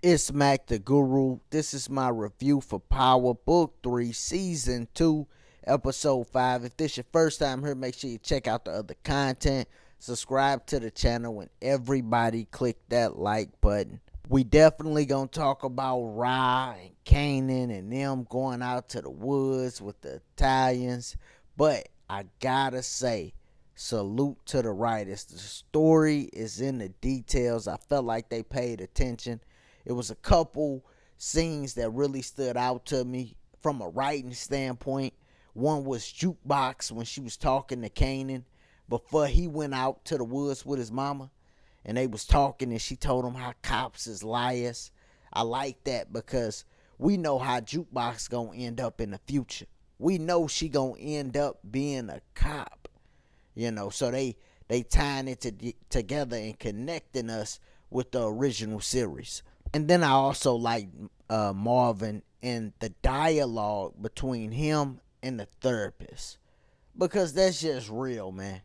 It's Mac the Guru. This is my review for Power Book 3, Season 2, Episode 5. If this your first time here, make sure you check out the other content. Subscribe to the channel and everybody click that like button. We definitely gonna talk about Ra and Kanan and them going out to the woods with the Italians. But I gotta say, salute to the writers. The story is in the details. I felt like they paid attention. It was a couple scenes that really stood out to me from a writing standpoint. One was Jukebox when she was talking to Kanan before he went out to the woods with his mama, and they was talking and she told him how cops is liars. I like that because we know how Jukebox gonna end up in the future. We know she gonna end up being a cop, so they tying it together and connecting us with the original series. And then I also like Marvin and the dialogue between him and the therapist, because that's just real, man.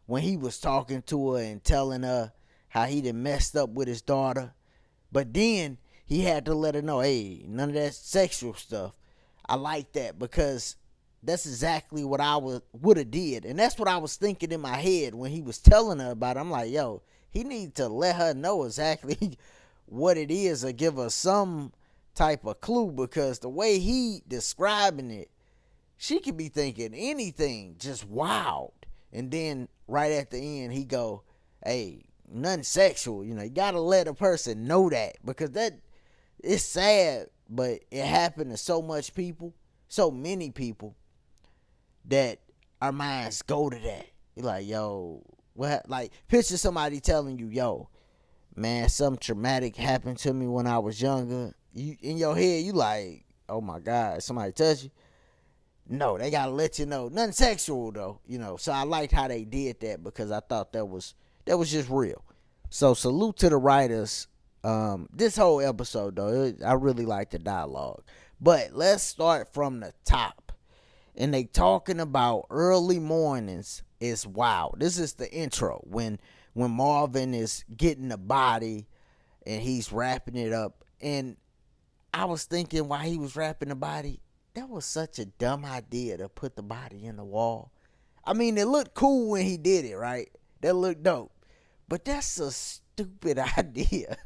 When he was talking to her and telling her how he done messed up with his daughter, but then he had to let her know, hey, none of that sexual stuff. I like that because that's exactly what I would have did, and that's what I was thinking in my head when he was telling her about it. I'm like, yo, he need to let her know exactly what it is or give her some type of clue, because the way he describing it, she could be thinking anything, just wild. And then right at the end, he go, hey, nothing sexual. You gotta let a person know that, because that it's sad, but it happened to so many people, that our minds go to that. You're like, yo, what? Like, picture somebody telling you, yo, man, something traumatic happened to me when I was younger. You in your head, you like, oh my God, somebody touch you? No, they gotta let you know. Nothing sexual though. So I liked how they did that, because I thought that was just real. So salute to the writers. This whole episode though, I really like the dialogue. But let's start from the top. And they talking about early mornings is wild. This is the intro when Marvin is getting the body and he's wrapping it up. And I was thinking while he was wrapping the body, that was such a dumb idea to put the body in the wall. I mean, it looked cool when he did it, right? That looked dope. But that's a stupid idea.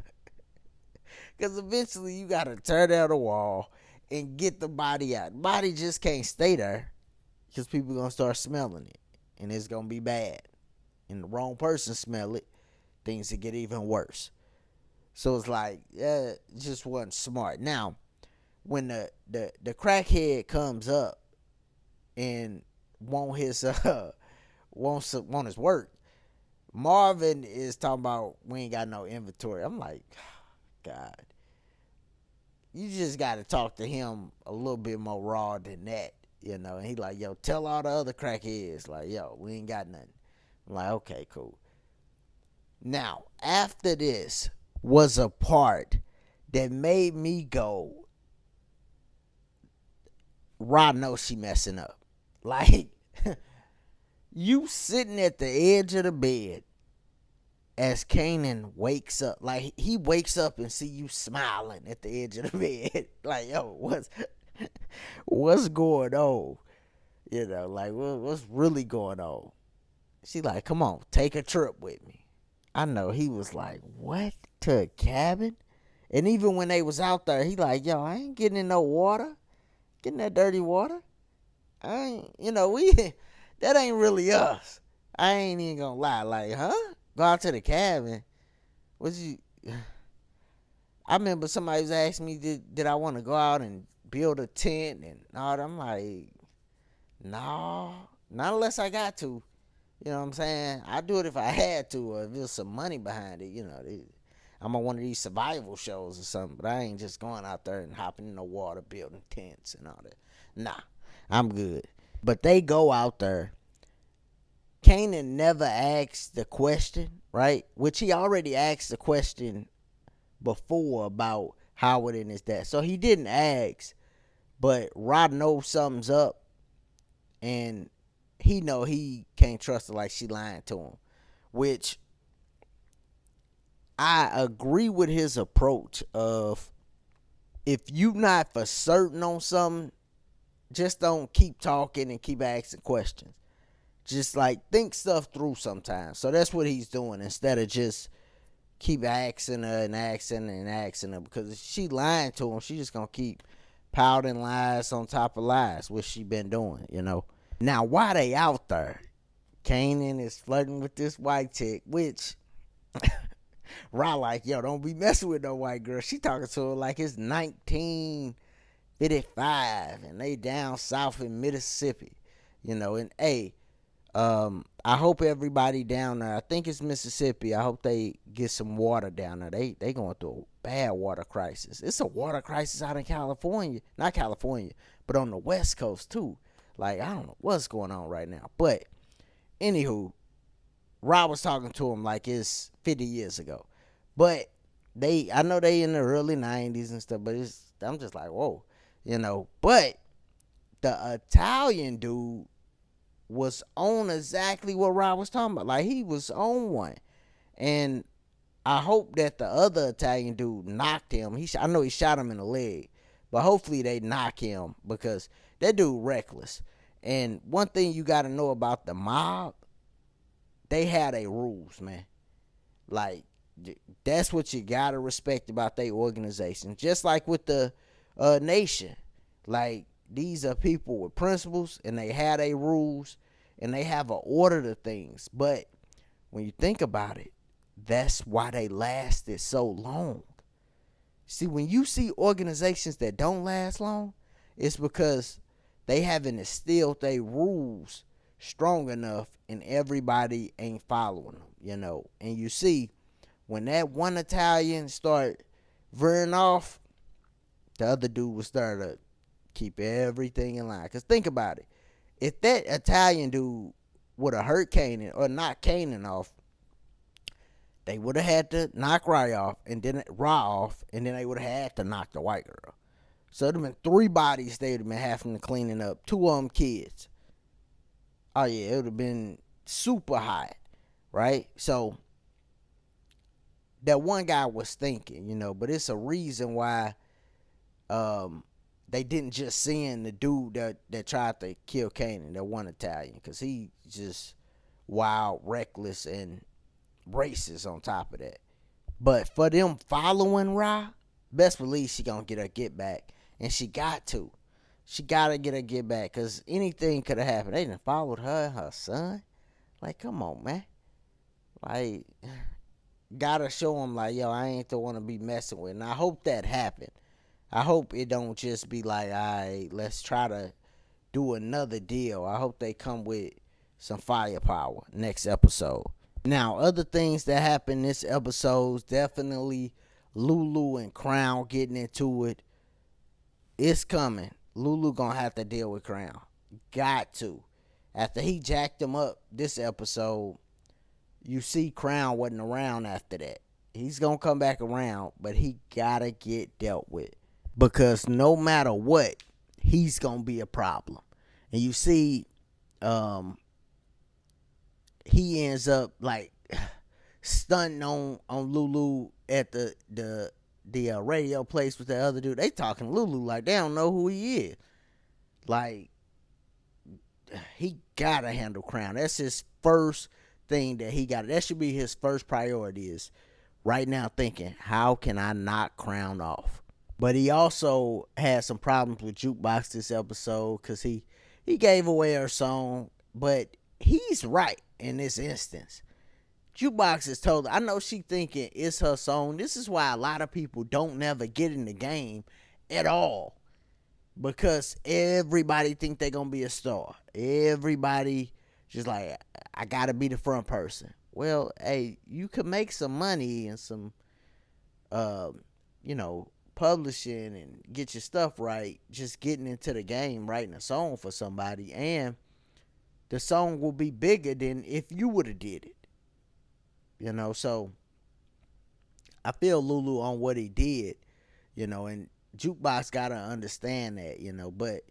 Because eventually you got to tear down the wall and get the body out. The body just can't stay there, because people going to start smelling it. And it's going to be bad. And the wrong person smell it, things will get even worse. So it's like, yeah, it just wasn't smart. Now, when the crackhead comes up and want his want his work, Marvin is talking about we ain't got no inventory. I'm like, God, you just got to talk to him a little bit more raw than that, And he like, yo, tell all the other crackheads, like, yo, we ain't got nothing. I'm like, okay, cool. Now, after this was a part that made me go, Rod knows she messing up. Like, you sitting at the edge of the bed as Kanan wakes up. Like, he wakes up and see you smiling at the edge of the bed. Like, yo, what's going on? Like, what's really going on? She like, come on, take a trip with me. I know he was like, what? To a cabin? And even when they was out there, he like, yo, I ain't getting in no water. Getting that dirty water. I ain't, we, that ain't really us. I ain't even gonna lie. Like, huh? Go out to the cabin. What you, I remember somebody was asking me, did I want to go out and build a tent and all that. I'm like, no, not unless I got to. You know what I'm saying? I'd do it if I had to, or if there's some money behind it. I'm on one of these survival shows or something, but I ain't just going out there and hopping in the water, building tents and all that. Nah, I'm good. But they go out there. Kanan never asked the question, right? Which he already asked the question before about Howard and his dad. So he didn't ask, but Rod knows something's up, and he know he can't trust her like she lying to him. Which I agree with his approach of, if you not for certain on something, just don't keep talking and keep asking questions. Just like think stuff through sometimes. So that's what he's doing, instead of just keep asking her and asking and asking her, because if she lying to him, she just gonna keep pouting lies on top of lies, which she been doing. Now, why they out there? Kanan is flirting with this white chick, which Ra like, yo, don't be messing with no white girl. She talking to her like it's 1955 and they down south in Mississippi. And hey, I hope everybody down there, I think it's Mississippi, I hope they get some water down there. They going through a bad water crisis. It's a water crisis out in California. Not California, but on the West Coast too. Like, I don't know what's going on right now. But anywho, Rob was talking to him like it's 50 years ago. But I know they in the early 90s and stuff, but I'm just like, whoa. But the Italian dude was on exactly what Rob was talking about. Like, he was on one. And I hope that the other Italian dude knocked him. I know he shot him in the leg, but hopefully they knock him, because that dude reckless. And one thing you got to know about the mob, they had their rules, man. Like, that's what you got to respect about their organization. Just like with the nation. Like, these are people with principles, and they have their rules, and they have an order to things. But when you think about it, that's why they lasted so long. See, when you see organizations that don't last long, it's because they haven't instilled their rules strong enough, and everybody ain't following them. And you see, when that one Italian start veering off, the other dude will start to keep everything in line. Because think about it. If that Italian dude would have hurt Kanan or knocked Kanan off, they would have had to knock Ra off, and then they would have had to knock the white girl. So it would have been 3 bodies they would have been having to cleaning up. 2 of them kids. Oh yeah, it would have been super hot, right? So that one guy was thinking, but it's a reason why they didn't just send the dude that tried to kill Kanan, that one Italian, because he just wild, reckless, and racist on top of that. But for them following Ra, best believe she gonna get her get back, and she got to. She gotta get her get back, because anything could have happened. They done followed her and her son. Like, come on, man. Like, gotta show them, like, yo, I ain't the one to be messing with. And I hope that happened. I hope it don't just be like, all right, let's try to do another deal. I hope they come with some firepower next episode. Now, other things that happen this episode, definitely Lulu and Crown getting into it. It's coming. Lulu gonna have to deal with Crown. Got to. After he jacked him up this episode, you see Crown wasn't around after that. He's gonna come back around, but he gotta get dealt with, because no matter what, he's gonna be a problem. And you see, he ends up like stunting on Lulu at the radio place with the other dude. They talking to Lulu like they don't know who he is. Like, he gotta handle Crown. That's his first thing that he got. That should be his first priority, is right now thinking, how can I knock Crown off? But he also had some problems with Jukebox this episode, because he gave away her song. But he's right in this instance. Jukebox is told, I know she thinking it's her song. This is why a lot of people don't never get in the game at all, because everybody think they're gonna be a star. Everybody just like, I gotta be the front person. Well, hey, you could make some money and some publishing and get your stuff right, just getting into the game, writing a song for somebody, and the song will be bigger than if you would have did it. So I feel Lulu on what he did, and Jukebox gotta understand that, but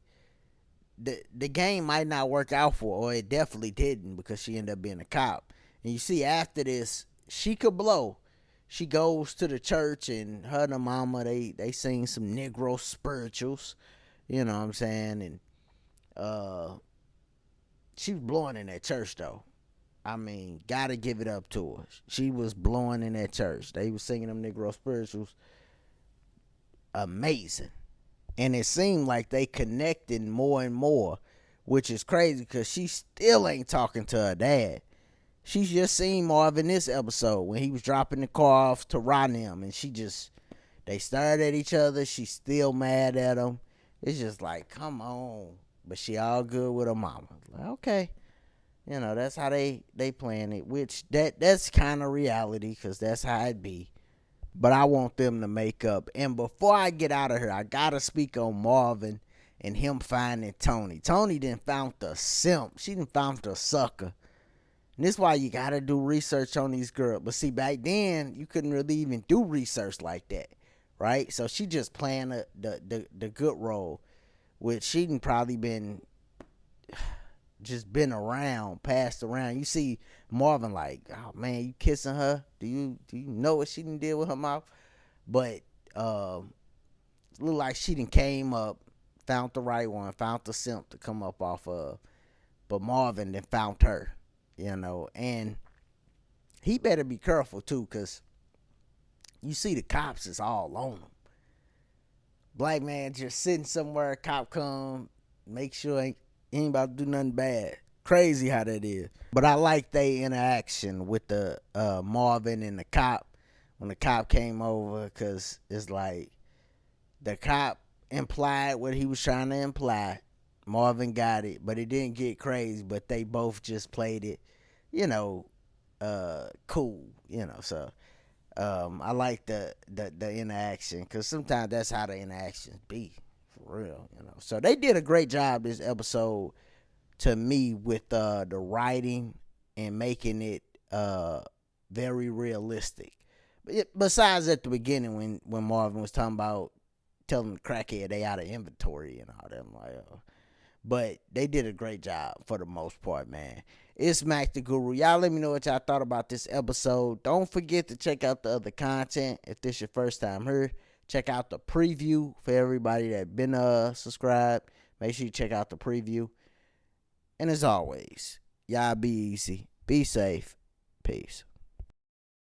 the game might not work out for her, or it definitely didn't, because she ended up being a cop. And you see, after this, she could blow. she goes to the church, and her and her mama, they sing some Negro spirituals. You know what I'm saying? And she was blowing in that church though. I mean, gotta give it up to her. She was blowing in that church. They was singing them Negro spirituals. Amazing. And it seemed like they connected more and more, which is crazy because she still ain't talking to her dad. She's just seen Marvin this episode when he was dropping the car off to Ronim, and they stared at each other. She's still mad at him. It's just like, come on. But she all good with her mama. Like, okay. That's how they playing it, which that's kind of reality because that's how it be. But I want them to make up. And before I get out of here, I got to speak on Marvin and him finding Tony. Tony didn't found the simp. She didn't found the sucker. And this is why you got to do research on these girls. But see, back then, you couldn't really even do research like that, right? So she just playing the good role, which she done probably been around, passed around. You see Marvin like, oh man, you kissing her? Do you know what she done did with her mouth? But it look like she done came up, found the right one, found the simp to come up off of. But Marvin then found her, and he better be careful too, cause you see the cops is all on him. Black man just sitting somewhere, a cop come, make sure he ain't about to do nothing bad. Crazy how that is. But I like they interaction with the Marvin and the cop when the cop came over, because it's like the cop implied what he was trying to imply. Marvin got it, but it didn't get crazy. But they both just played it, cool. So I like the interaction, because sometimes that's how the interactions be, for real. So they did a great job this episode, to me, with the writing and making it very realistic. Besides at the beginning when Marvin was talking about telling the crackhead they out of inventory and all that, I'm like, but they did a great job for the most part, man. It's Mac the Guru. Y'all let me know what y'all thought about this episode. Don't forget to check out the other content if this your first time here. Check out the preview for everybody that been subscribed. Make sure you check out the preview. And as always, y'all be easy, be safe, peace.